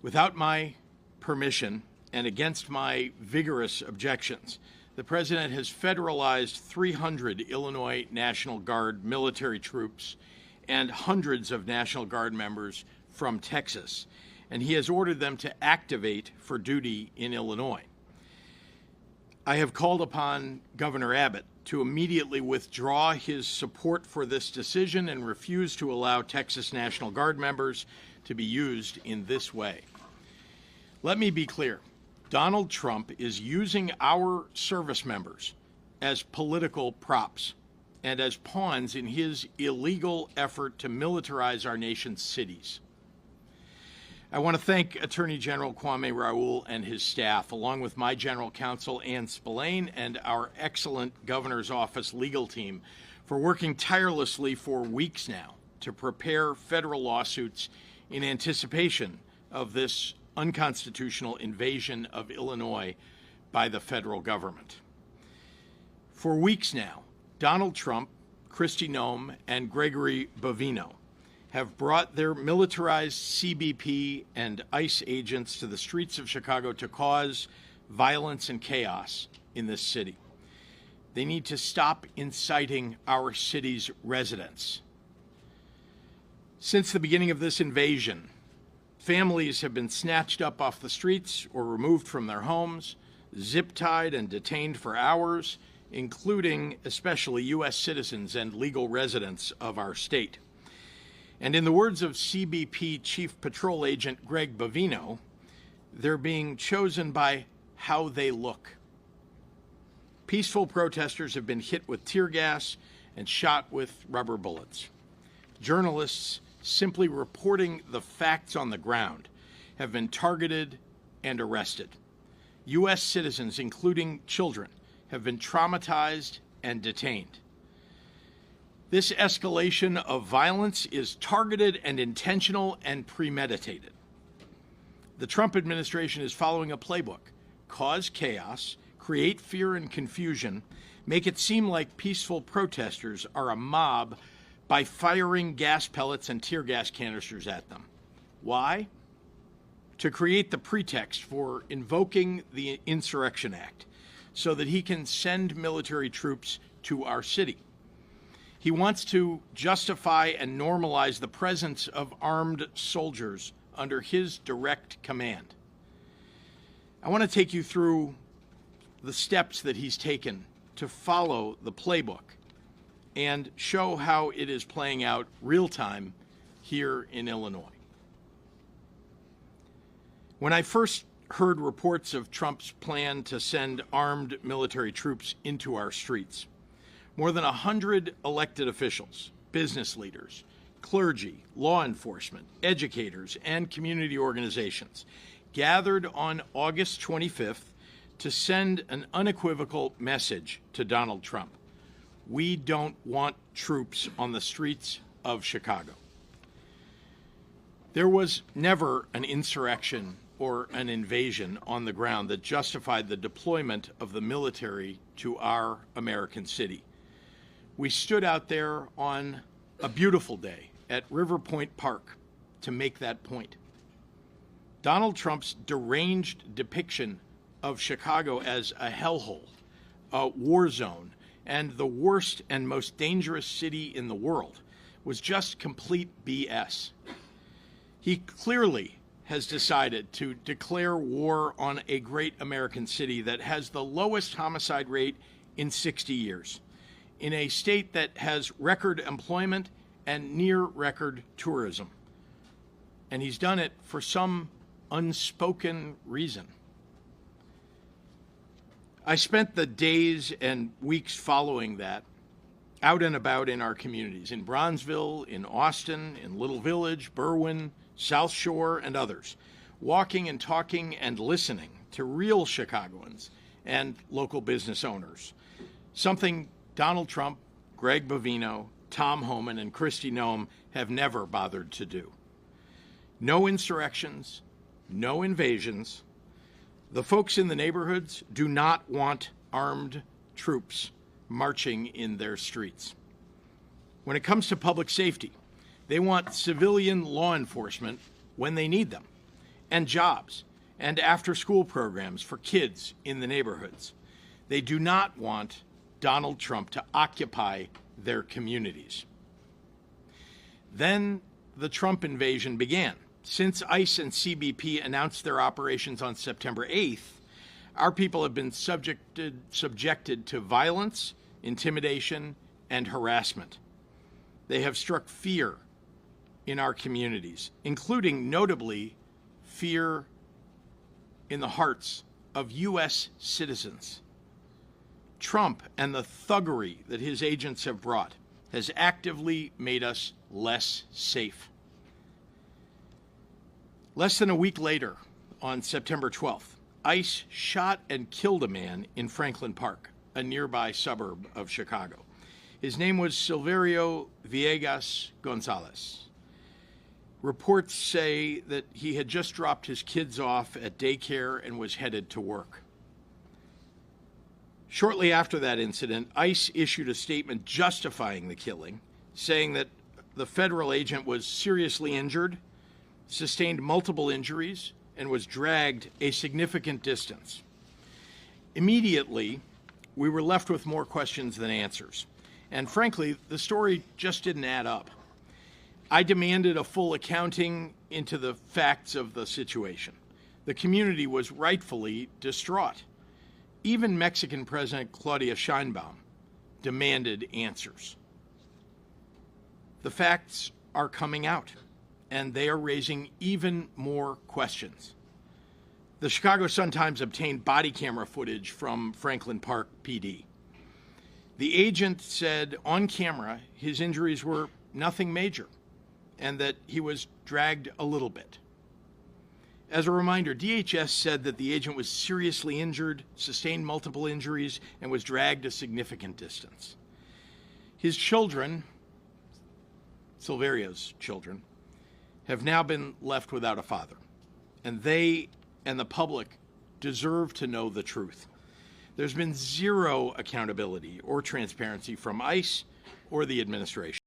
Without my permission and against my vigorous objections, the President has federalized 300 Illinois National Guard military troops and hundreds of National Guard members from Texas, and he has ordered them to activate for duty in Illinois. I have called upon Governor Abbott to immediately withdraw his support for this decision and refuse to allow Texas National Guard members to be used in this way. Let me be clear. Donald Trump is using our service members as political props and as pawns in his illegal effort to militarize our nation's cities. I want to thank Attorney General Kwame Raoul and his staff, along with my General Counsel Ann Spillane and our excellent Governor's Office legal team, for working tirelessly for weeks now to prepare federal lawsuits in anticipation of this unconstitutional invasion of Illinois by the federal government. For weeks now, Donald Trump, Kristi Noem, and Gregory Bovino have brought their militarized CBP and ICE agents to the streets of Chicago to cause violence and chaos in this city. They need to stop inciting our city's residents. Since the beginning of this invasion, families have been snatched up off the streets or removed from their homes, zip-tied and detained for hours, including especially U.S. citizens and legal residents of our state. And in the words of CBP Chief Patrol Agent Greg Bovino, they're being chosen by how they look. Peaceful protesters have been hit with tear gas and shot with rubber bullets. Journalists simply reporting the facts on the ground have been targeted and arrested. U.S. citizens, including children, have been traumatized and detained. This escalation of violence is targeted and intentional and premeditated. The Trump administration is following a playbook: cause chaos, create fear and confusion, make it seem like peaceful protesters are a mob by firing gas pellets and tear gas canisters at them. Why? To create the pretext for invoking the Insurrection Act so that he can send military troops to our city. He wants to justify and normalize the presence of armed soldiers under his direct command. I want to take you through the steps that he's taken to follow the playbook and show how it is playing out real time here in Illinois. When I first heard reports of Trump's plan to send armed military troops into our streets, more than 100 elected officials, business leaders, clergy, law enforcement, educators, and community organizations gathered on August 25th to send an unequivocal message to Donald Trump. We don't want troops on the streets of Chicago. There was never an insurrection or an invasion on the ground that justified the deployment of the military to our American city. We stood out there on a beautiful day at River Point Park to make that point. Donald Trump's deranged depiction of Chicago as a hellhole, a war zone, and the worst and most dangerous city in the world was just complete BS. He clearly has decided to declare war on a great American city that has the lowest homicide rate in 60 years. In a state that has record employment and near record tourism. And he's done it for some unspoken reason. I spent the days and weeks following that out and about in our communities, in Bronzeville, in Austin, in Little Village, Berwyn, South Shore, and others, walking and talking and listening to real Chicagoans and local business owners, something Donald Trump, Greg Bovino, Tom Homan, and Kristi Noem have never bothered to do. No insurrections, no invasions. The folks in the neighborhoods do not want armed troops marching in their streets. When it comes to public safety, they want civilian law enforcement when they need them, and jobs and after-school programs for kids in the neighborhoods. They do not want Donald Trump to occupy their communities. Then the Trump invasion began. Since ICE and CBP announced their operations on September 8th, our people have been subjected to violence, intimidation, and harassment. They have struck fear in our communities, including notably fear in the hearts of U.S. citizens. Trump and the thuggery that his agents have brought has actively made us less safe. Less than a week later, on September 12th, ICE shot and killed a man in Franklin Park, a nearby suburb of Chicago. His name was Silverio Villegas Gonzalez. Reports say that he had just dropped his kids off at daycare and was headed to work. Shortly after that incident, ICE issued a statement justifying the killing, saying that the federal agent was seriously injured, sustained multiple injuries, and was dragged a significant distance. Immediately, we were left with more questions than answers. And frankly, the story just didn't add up. I demanded a full accounting into the facts of the situation. The community was rightfully distraught. Even Mexican President Claudia Sheinbaum demanded answers. The facts are coming out, and they are raising even more questions. The Chicago Sun-Times obtained body camera footage from Franklin Park PD. The agent said on camera his injuries were nothing major and that he was dragged a little bit. As a reminder, DHS said that the agent was seriously injured, sustained multiple injuries, and was dragged a significant distance. His children, Silverio's children, have now been left without a father, and they and the public deserve to know the truth. There's been zero accountability or transparency from ICE or the administration.